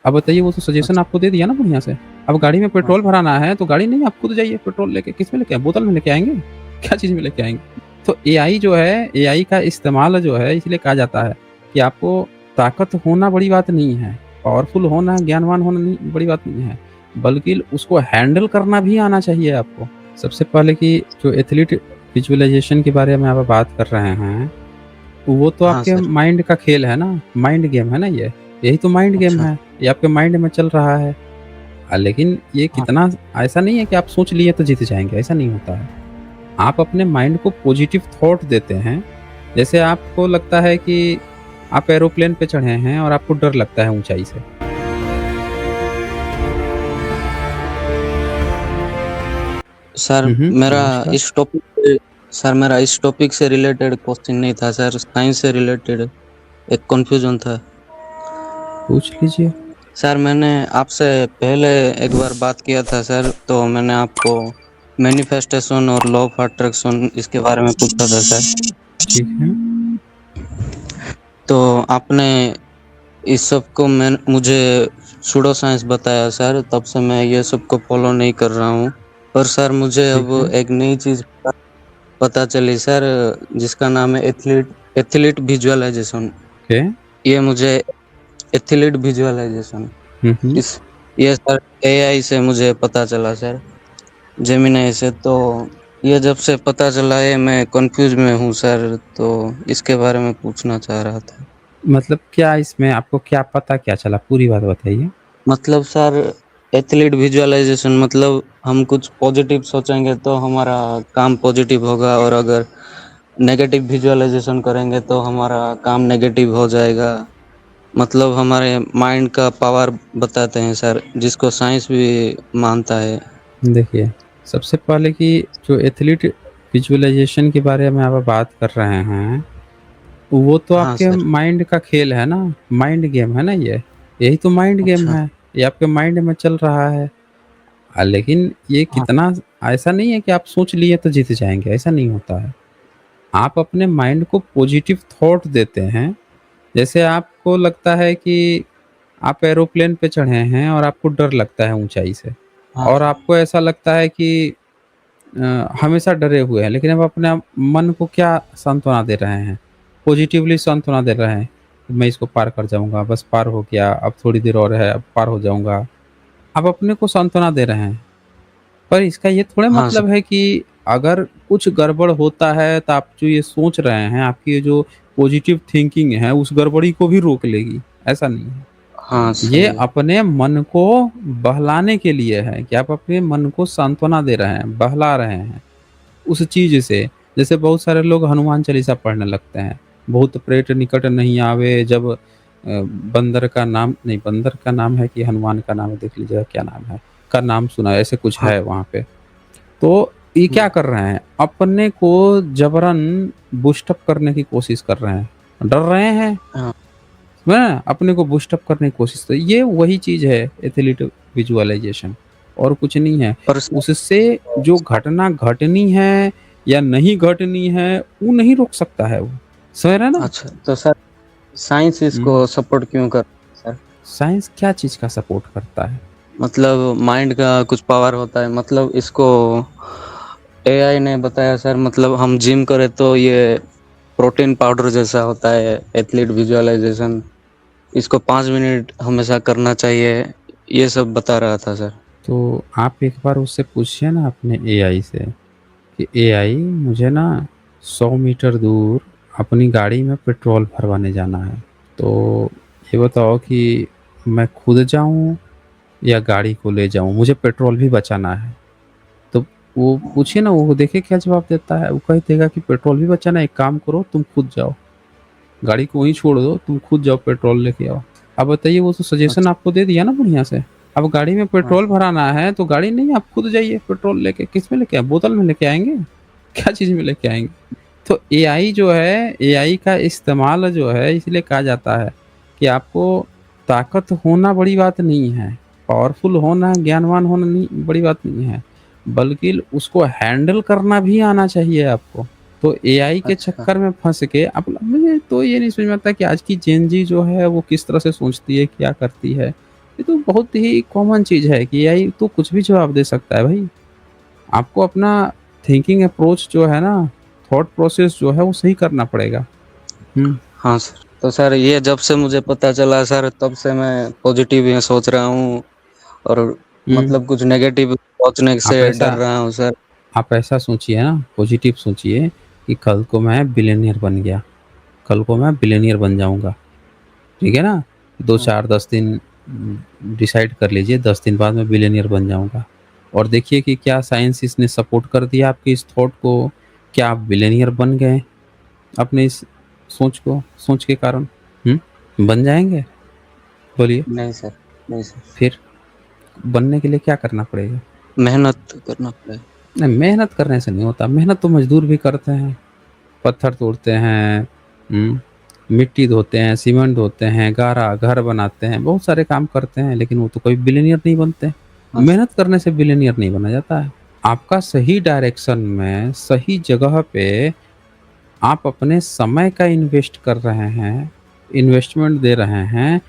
अब बताइए वो तो सजेशन अच्छा। आपको दे दिया ना बढ़िया से। अब गाड़ी में हाँ पेट्रोल भराना है तो गाड़ी नहीं, आप खुद जाइए पेट्रोल लेके। किसमें लेके आए? बोतल में लेके आएँगे? क्या चीज़ में लेके आएँगे? तो एआई जो है, एआई का इस्तेमाल जो है इसलिए कहा जाता है कि आपको ताकत होना बड़ी बात नहीं है, पावरफुल होना, ज्ञानवान होना नहीं बड़ी बात नहीं है, बल्कि उसको हैंडल करना भी आना चाहिए आपको। सबसे पहले कि जो एथलीट विजुअलाइज़ेशन के बारे में आप बात कर रहे हैं, वो तो हाँ आपके सर। माइंड का खेल है ना, माइंड गेम है ना ये। यही तो माइंड गेम अच्छा। है, ये आपके माइंड में चल रहा है। लेकिन ये हाँ। कितना ऐसा नहीं है कि आप सोच लिए तो जीत जाएँगे, ऐसा नहीं होता है। आप अपने माइंड को पॉजिटिव थॉट देते हैं। जैसे आपको लगता है कि आप एरोप्लेन पे चढ़े हैं और आपको डर लगता है ऊँचाई से। सर हुँ, हुँ, मेरा नमस्कार। इस टॉपिक पे सर मेरा इस टॉपिक से रिलेटेड क्वेश्चन नहीं था सर, साइंस से रिलेटेड एक कन्फ्यूजन था। पूछ लीजिए। सर मैंने आपसे पहले एक बार बात किया था सर, तो मैंने आपको मैनिफेस्टेशन और लॉ ऑफ अट्रैक्शन इसके बारे में पूछा था सर। ठीक है। तो आपने इस सब को मुझे सूडो साइंस बताया सर, तब से मैं ये सब को फॉलो नहीं कर रहा हूँ। पर सर मुझे ठीक अब है। एक नई चीज़ पता चली सर, जिसका नाम है एथलीट विजुअलाइजेशन। ओके। ये मुझे एथलीट विजुअलाइजेशन हुँ, हुँ। इस ये सर एआई से मुझे पता चला सर, जेमिनी से। तो ये जब से पता चला है मैं कंफ्यूज में हूँ सर, तो इसके बारे में पूछना चाह रहा था। मतलब क्या इसमें आपको क्या पता क्या चला? पूरी बात बताइए। मतलब सर एथलीट विजुअलाइजेशन मतलब हम कुछ पॉजिटिव सोचेंगे तो हमारा काम पॉजिटिव होगा, और अगर नेगेटिव विजुअलाइजेशन करेंगे तो हमारा काम नेगेटिव हो जाएगा। मतलब हमारे माइंड का पावर बताते हैं सर, जिसको साइंस भी मानता है। देखिए, सबसे पहले कि जो एथलीट विजुअलाइज़ेशन के बारे में आप बात कर रहे हैं, वो तो हाँ आपके सर। माइंड का खेल है ना, माइंड गेम है ना ये। यही तो माइंड गेम अच्छा। है, ये आपके माइंड में चल रहा है। लेकिन ये हाँ। कितना ऐसा नहीं है कि आप सोच लिए तो जीत जाएँगे, ऐसा नहीं होता है। आप अपने माइंड को पॉजिटिव थॉट देते हैं। जैसे आपको लगता है कि आप एरोप्लेन पे चढ़े हैं और आपको डर लगता है ऊँचाई से, हाँ और सर। आपको ऐसा लगता है कि हमेशा डरे हुए हैं, लेकिन अब अपने आप मन को क्या सांत्वना दे रहे हैं, पॉजिटिवली सांत्वना दे रहे हैं, मैं इसको पार कर जाऊँगा, बस पार हो गया, अब थोड़ी देर और है, अब पार हो जाऊँगा। आप अपने को सांत्वना दे रहे हैं। पर इसका ये थोड़े हाँ सर। मतलब है कि अगर कुछ गड़बड़ होता है तो आप जो ये सोच रहे हैं, आपकी ये जो पॉजिटिव थिंकिंग है, उस गड़बड़ी को भी रोक लेगी, ऐसा नहीं है। हाँ ये सही है। अपने मन को बहलाने के लिए है कि आप अपने मन को सांत्वना दे रहे हैं, बहला रहे हैं उस चीज़ से। जैसे बहुत सारे लोग हनुमान चालीसा पढ़ने लगते हैं, भूत प्रेत निकट नहीं आवे, जब बंदर का नाम नहीं, बंदर का नाम है कि हनुमान का नाम है, देख लीजिएगा क्या नाम है, का नाम सुना है, ऐसे कुछ हाँ। है वहाँ पे। तो ये क्या हुँ। कर रहे हैं, अपने को जबरन बूस्ट अप करने की कोशिश कर रहे हैं। डर रहे हैं, हाँ। हैं, अपने को बूस्ट अप करने की कोशिश, तो ये वही चीज़ है एथलीट विजुअलाइज़ेशन, और कुछ नहीं है। और सर उससे जो घटना घटनी है या नहीं घटनी है, वो नहीं रोक सकता है वो। समझ रहे हैं ना? अच्छा, तो सर साइंस हुँ। इसको सपोर्ट क्यों कर सर? साइंस क्या चीज़ का सपोर्ट करता है? मतलब माइंड का कुछ पावर होता है, मतलब इसको एआई ने बताया सर, मतलब हम जिम करें तो ये प्रोटीन पाउडर जैसा होता है एथलीट विजुअलाइजेशन, इसको 5 मिनट हमेशा करना चाहिए, ये सब बता रहा था सर। तो आप एक बार उससे पूछिए ना अपने एआई से कि एआई मुझे ना 100 मीटर दूर अपनी गाड़ी में पेट्रोल भरवाने जाना है। तो ये बताओ कि मैं खुद जाऊँ या गाड़ी को ले जाऊँ? मुझे पेट्रोल भी बचाना है। तो वो पूछिए ना, वो देखिए क्या जवाब देता है। वो कह देगा कि पेट्रोल भी बचाना है, एक काम करो तुम खुद जाओ। गाड़ी को वहीं छोड़ दो, तुम खुद जाओ पेट्रोल लेके आओ। अब बताइए वो तो सजेशन अच्छा। आपको दे दिया ना बढ़िया से। अब गाड़ी में हाँ पेट्रोल सर। भराना है तो गाड़ी नहीं, आप खुद जाइए पेट्रोल लेके। किसमें लेके आए? बोतल में लेके आएँगे? क्या चीज़ में लेके आएँगे? तो एआई जो है, एआई का इस्तेमाल जो है इसलिए कहा जाता है कि आपको ताकत होना बड़ी बात नहीं है, पावरफुल होना, ज्ञानवान होना नहीं बड़ी बात नहीं है, बल्कि उसको हैंडल करना भी आना चाहिए आपको। तो एआई के अच्छा। चक्कर में फँस के अब मुझे तो ये नहीं समझ में आता कि आज की जेन ज़ी जो है वो किस तरह से सोचती है, क्या करती है? ये तो बहुत ही कॉमन चीज़ है कि एआई तो कुछ भी जवाब दे सकता है भाई। आपको अपना थिंकिंग अप्रोच जो है ना, थॉट प्रोसेस जो है वो सही करना पड़ेगा। हुँ, हाँ सर, तो सर ये जब से मुझे पता चला सर, तब से मैं पॉजिटिव ही सोच रहा हूँ और हुँ। मतलब कुछ नेगेटिव सोचने आप से डर ऐसा रहा हूँ सर। आप ऐसा सोचिए ना, पॉज़िटिव सोचिए कि कल को मैं बिलियनियर बन गया, कल को मैं बिलियनियर बन जाऊँगा, ठीक है ना? 2, हाँ, 4, 10 दिन डिसाइड कर लीजिए 10 दिन बाद मैं बिलियनियर बन जाऊँगा और देखिए कि क्या साइंस इसने सपोर्ट कर दिया आपके इस थॉट को, क्या आप बिलियनियर बन गए अपने इस सोच के कारण? हुँ? बन जाएँगे? बोलिए। नहीं सर, नहीं सर, फिर बनने के लिए क्या करना पड़ेगा? मेहनत करना पड़ेगा। नहीं, मेहनत करने से नहीं होता, मेहनत तो मज़दूर भी करते हैं। पत्थर तोड़ते हैं, मिट्टी ढोते हैं, सीमेंट ढोते हैं, गारा, घर बनाते हैं, बहुत सारे काम करते हैं, लेकिन वो तो कोई बिलियनियर नहीं बनते। हाँ सर, मेहनत करने से बिलियनियर नहीं बना जाता है। आपका सही डायरेक्शन में, सही जगह पे आप अपने समय का इन्वेस्ट कर रहे हैं, इन्वेस्टमेंट दे रहे हैं,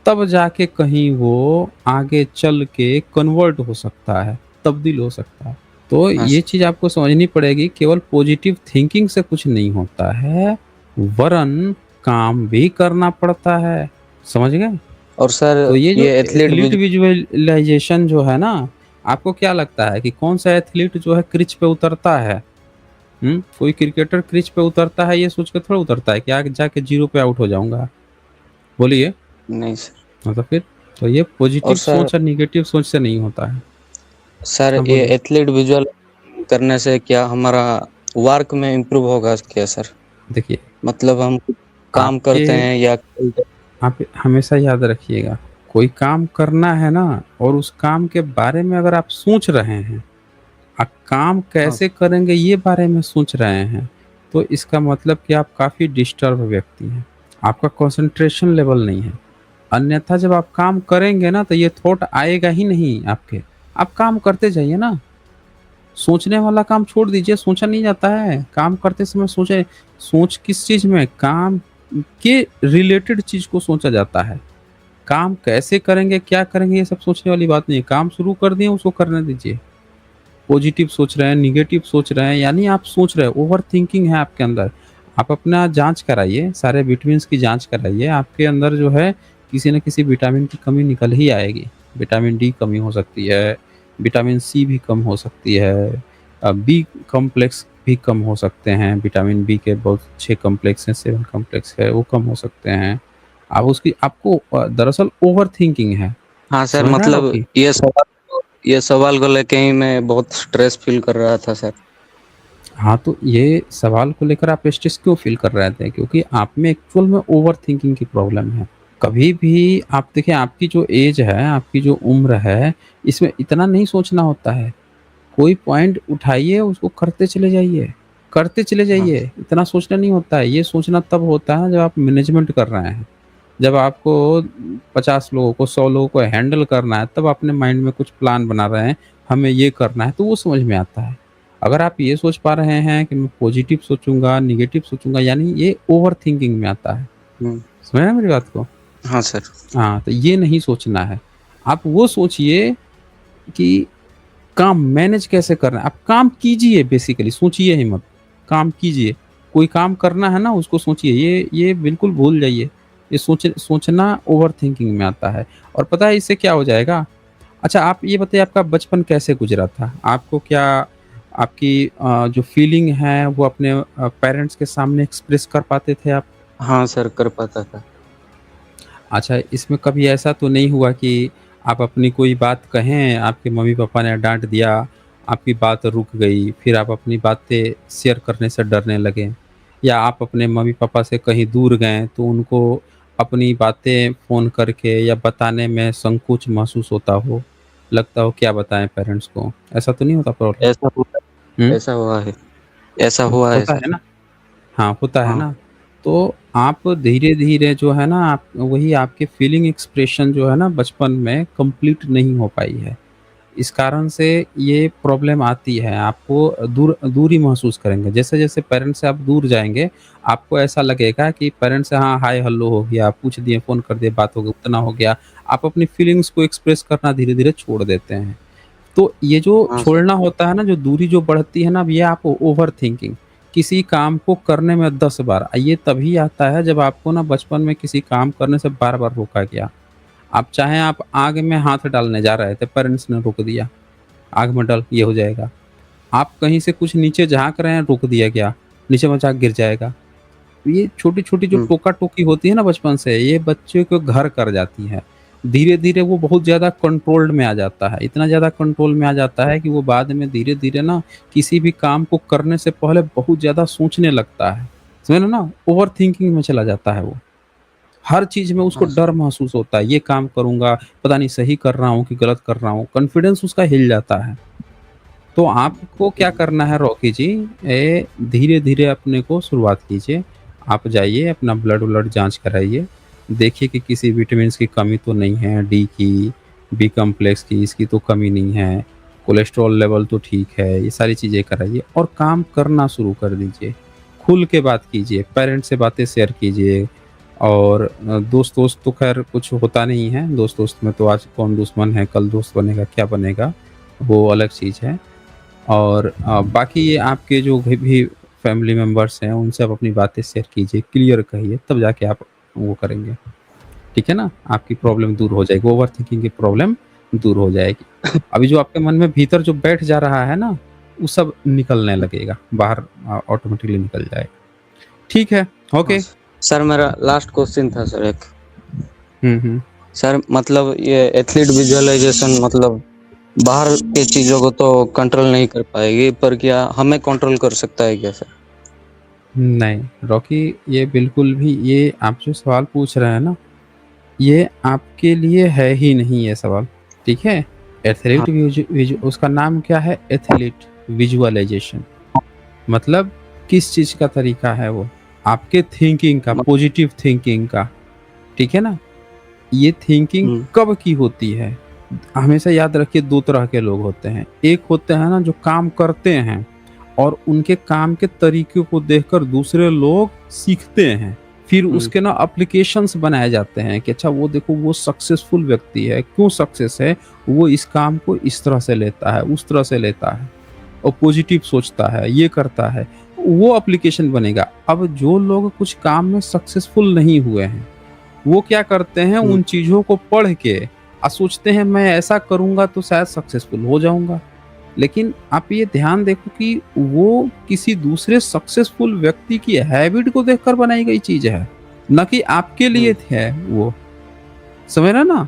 तब जाके कहीं वो आगे चल के कन्वर्ट हो सकता है, तब्दील हो सकता है। तो हाँ ये सर, चीज़ आपको समझनी पड़ेगी, केवल पॉजिटिव थिंकिंग से कुछ नहीं होता है, वरन काम भी करना पड़ता है। समझ गए? और सर तो ये जो ये एथलीट एथलीट भी विजुअलाइज़ेशन जो है ना, आपको क्या लगता है कि कौन-सा एथलीट जो है क्रिच पे उतरता है? कोई क्रिकेटर क्रिच पे उतरता है ये सोच के थोड़ा उतरता है कि आगे जाके 0 पे आउट हो जाऊँगा। बोलिए, नहीं सर। मतलब फिर? तो ये और पॉजिटिव सर सोच और नेगेटिव सोच से नहीं होता है। सर हाँ, ये बोलिए। एथलीट विजुअल करने से क्या हमारा वर्क में इम्प्रूव होगा क्या सर? देखिए, मतलब हम काम आपके करते हैं या आप हमेशा याद रखिएगा, कोई काम करना है ना और उस काम के बारे में अगर आप सोच रहे हैं, काम हाँ, कैसे करेंगे ये बारे में सोच रहे हैं, तो इसका मतलब कि आप काफ़ी डिस्टर्ब व्यक्ति हैं। आपका कंसंट्रेशन लेवल नहीं है। अन्यथा जब आप काम करेंगे ना तो ये थॉट आएगा ही नहीं आपके। आप काम करते जाइए ना। सोचने वाला काम छोड़ दीजिए, सोचा नहीं जाता है। काम करते समय सोचे, सोच किस चीज़ में? काम के रिलेटेड चीज़ को सोचा जाता है। काम कैसे करेंगे, क्या करेंगे ये सब सोचने वाली बात नहीं है। काम शुरू कर दिए उसको करने दीजिए। पॉजिटिव सोच रहे हैं, नेगेटिव सोच रहे हैं, यानी आप सोच रहे हैं, ओवरथिंकिंग है आपके अंदर। आप अपना जाँच कराइए, सारे विटामिन्स की जाँच कराइए। आपके अंदर जो है किसी न किसी विटामिन की कमी निकल ही आएगी। विटामिन डी कमी हो सकती है, विटामिन सी भी कम हो सकती है, बी कॉम्प्लेक्स भी कम हो सकते हैं। विटामिन बी के बहुत 6 कॉम्प्लेक्स हैं, 7 कॉम्प्लेक्स है, वो कम हो सकते हैं। आप उसकी आपको दरअसल ओवरथिंकिंग है। हाँ सर, समझ रहे हैं मतलब रॉकी? ये सवाल को लेके ही मैं बहुत स्ट्रेस फील कर रहा था सर। हाँ, तो ये सवाल को लेकर आप स्ट्रेस क्यों फ़ील कर रहे थे? क्योंकि आप में एक्चुअल में ओवरथिंकिंग की प्रॉब्लम है। कभी भी आप देखिए आपकी जो ऐज है, आपकी जो उम्र है, इसमें इतना नहीं सोचना होता है। कोई पॉइंट उठाइए, उसको करते चले हाँ, जाइए, इतना सोचना नहीं होता है। ये सोचना तब होता है जब आप मैनेजमेंट कर रहे हैं। जब आपको 50 लोगों को, 100 लोगों को हैंडल करना है, तब अपने माइंड में कुछ प्लान बना रहे हैं, हमें ये करना है, तो वो समझ में आता है। अगर आप ये सोच पा रहे हैं कि मैं पॉजिटिव सोचूँगा, नेगेटिव सोचूँगा, यानी ये ओवरथिंकिंग में आता है। हुँ, समझ रहे हैं मेरी बात को? हाँ सर, हाँ, तो ये नहीं सोचना है। आप वो सोचिए कि काम मैनेज कैसे करना है। आप काम कीजिए बेसिकली, सोचिए ही मत। काम कीजिए। कोई काम करना है ना उसको सोचिए। ये बिल्कुल भूल जाइए। ये सोचना ओवरथिंकिंग में आता है और पता है इससे क्या हो जाएगा? अच्छा आप ये बताइए आपका बचपन कैसे गुज़रा था? आपको क्या आपकी जो फीलिंग है वो अपने पेरेंट्स के सामने एक्सप्रेस कर पाते थे आप? हाँ सर, कर पाता था। अच्छा, इसमें कभी ऐसा तो नहीं हुआ कि आप अपनी कोई बात कहें, आपके मम्मी-पापा ने डाँट दिया, आपकी बात रुक गई, फिर आप अपनी बातें शेयर करने से डरने लगे? या आप अपने मम्मी-पापा से कहीं दूर गए, तो उनको अपनी बातें फ़ोन करके या बताने में संकोच महसूस होता हो? लगता हो क्या बताएँ पेरेंट्स को? ऐसा तो नहीं होता प्रॉब्लम? ऐसा हुआ हुँ, ऐसा हुआ है ऐसा हुआ है होता है सर। ना? हाँ, होता है हाँ, ना? तो आप धीरे-धीरे जो है ना आप वही आपकी फीलिंग एक्सप्रेशन जो है ना बचपन में कंप्लीट नहीं हो पाई है। इस कारण से ये प्रॉब्लम आती है, आपको दूरी महसूस करेंगे। जैसे-जैसे पेरेंट्स से आप दूर जाएँगे, आपको ऐसा लगेगा कि पेरेंट्स से हाँ, हाय हेलो हो गया, पूछ दिए, फ़ोन कर दिए, बात हो गई, उतना हो गया। आप अपनी फीलिंग्स को एक्सप्रेस करना धीरे-धीरे छोड़ देते हैं। तो ये जो हाँ सर। छोड़ना होता है ना, जो दूरी जो बढ़ती है ना, अब ये आप ओवरथिंकिंग, किसी काम को करने में 10 बार, ये तभी आता है जब आपको ना बचपन में किसी काम करने से बार-बार रोका गया। आप चाहें, आप आग में हाथ डालने जा रहे थे, पेरेंट्स ने रोक दिया, आग में डल, ये हो जाएगा। आप कहीं से कुछ नीचे झाँक रहे हैं, रोक दिया गया, नीचे मजाक गिर जाएगा। ये छोटी-छोटी जो हुँ, टोका-टोकी होती है ना बचपन से, ये बच्चे को घर कर जाती है। धीरे-धीरे वो बहुत ज़्यादा कंट्रोल्ड में आ जाता है, इतना ज़्यादा कंट्रोल में आ जाता है कि वो बाद में धीरे-धीरे ना किसी भी काम को करने से पहले बहुत ज़्यादा सोचने लगता है। समझ रहे हो ना? ओवरथिंकिंग में चला जाता है वो। हर चीज़ में उसको हाँ सर। डर महसूस होता है, ये काम करूँगा, पता नहीं सही कर रहा हूँ कि गलत कर रहा हूँ, कॉन्फिडेंस उसका हिल जाता है। तो आपको क्या हुँ, करना है रॉकी जी, धीरे-धीरे अपने को शुरुआत कीजिए। आप जाइए अपना ब्लड-व्लड जाँच कराइए, देखिए कि किसी विटामिन्स की कमी तो नहीं है, डी की, बी कॉम्प्लेक्स की, इसकी तो कमी नहीं है, कोलेस्ट्रॉल लेवल तो ठीक है, ये सारी चीज़ें कराइए और काम करना शुरू कर दीजिए। खुल के बात कीजिए, पेरेंट्स से बातें शेयर कीजिए और दोस्त-वोस्त तो ख़ैर कुछ होता नहीं है, दोस्त-वोस्त में तो आज कौन दुश्मन है, कल दोस्त बनेगा, क्या बनेगा, वो अलग चीज़ है। और बाकी ये आपके जो भी फैमिली मेंबर्स हैं, उनसे आप अपनी बातें शेयर कीजिए, क्लियर कहिए, तब जाके आप वो करेंगे। ठीक है ना? आपकी प्रॉब्लम दूर हो जाएगी, ओवरथिंकिंग की प्रॉब्लम दूर हो जाएगी। अभी जो आपके मन में भीतर जो बैठ जा रहा है ना, वो सब निकलने लगेगा, बाहर ऑटोमेटिकली निकल जाएगा। ठीक है, हाँ ओके। सर। सर मेरा लास्ट क्वेश्चन था सर एक। हुँ, हुँ। सर मतलब ये एथलीट विज़ुअलाइज़ेशन मतलब बाहर की चीज़ों को तो कंट्रोल नहीं कर पाएगी, पर क्या हमें कंट्रोल कर सकता है क्या सर? नहीं, रॉकी, ये बिल्कुल भी, ये आप जो सवाल पूछ रहे हैं ना, ये आपके लिए है ही नहीं ये सवाल, ठीक है? हाँ, एथलीट उसका नाम क्या है? Athlete visualisation. मतलब किस चीज़ का तरीका है वो? आपके थिंकिंग का, म पॉजिटिव थिंकिंग का, ठीक है ना? ये थिंकिंग हुँ, कब की होती है? हमेशा याद रखिए, 2 तरह के लोग होते हैं। एक होते हैं ना जो काम करते हैं और उनके काम के तरीके को देखकर दूसरे लोग सीखते हैं। फिर हुँ, उसके ना एप्लीकेशंस बनाए जाते हैं कि अच्छा वो देखो, वो सक्सेसफुल व्यक्ति है, क्यों सक्सेस है? वो इस काम को इस तरह से लेता है, उस तरह से लेता है और पॉजिटिव सोचता है, ये करता है, वो एप्लीकेशन बनेगा। अब जो लोग कुछ काम में सक्सेसफुल नहीं हुए हैं, वो क्या करते हैं, हुँ, उन चीज़ों को पढ़ के सोचते हैं मैं ऐसा करूँगा तो शायद सक्सेसफुल हो जाऊँगा। लेकिन आप ये ध्यान देखो कि वो किसी दूसरे सक्सेसफुल व्यक्ति की हैबिट को देखकर बनाई गई चीज़ है, ना कि आपके लिए हुँ, है वो। समझ रहे हैं ना?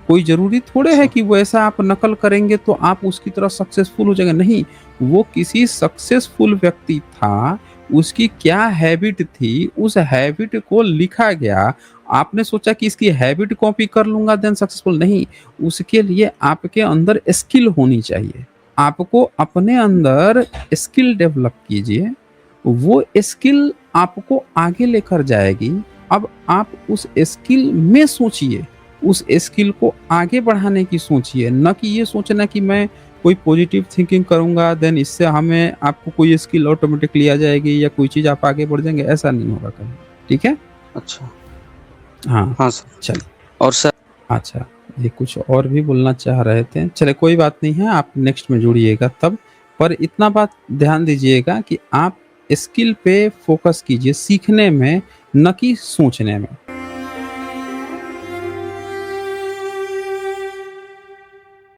कोई ज़रूरी थोड़े है अच्छा, कि वैसा आप नकल करेंगे तो आप उसकी तरह सक्सेसफुल हो जाएँगे, नहीं। वो किसी सक्सेसफुल व्यक्ति था, उसकी क्या हैबिट थी, उस हैबिट को लिखा गया। आपने सोचा कि इसकी हैबिट कॉपी कर लूँगा देन सक्सेसफुल, नहीं। उसके लिए आपके अंदर स्किल होनी चाहिए। आपको अपने अंदर स्किल डेवलप कीजिए, वो स्किल आपको आगे लेकर जाएगी। अब आप उस स्किल में सोचिए, उस स्किल को आगे बढ़ाने की सोचिए, ना कि ये सोचना कि मैं कोई पॉजिटिव थिंकिंग करूँगा देन इससे हमें आपको कोई स्किल ऑटोमेटिकली आ जाएगी या कोई चीज़ आप आगे बढ़ जाएँगे, ऐसा नहीं होगा कभी। ठीक है? अच्छा। हाँ, हाँ सर। चलिए। और सर अच्छा, ये कुछ और भी बोलना चाह रहे थे। चलिए कोई बात नहीं है, आप नेक्स्ट में जुड़िएगा तब। पर इतना बात ध्यान दीजिएगा कि आप स्किल पे फ़ोकस कीजिए, सीखने में, ना कि सोचने में।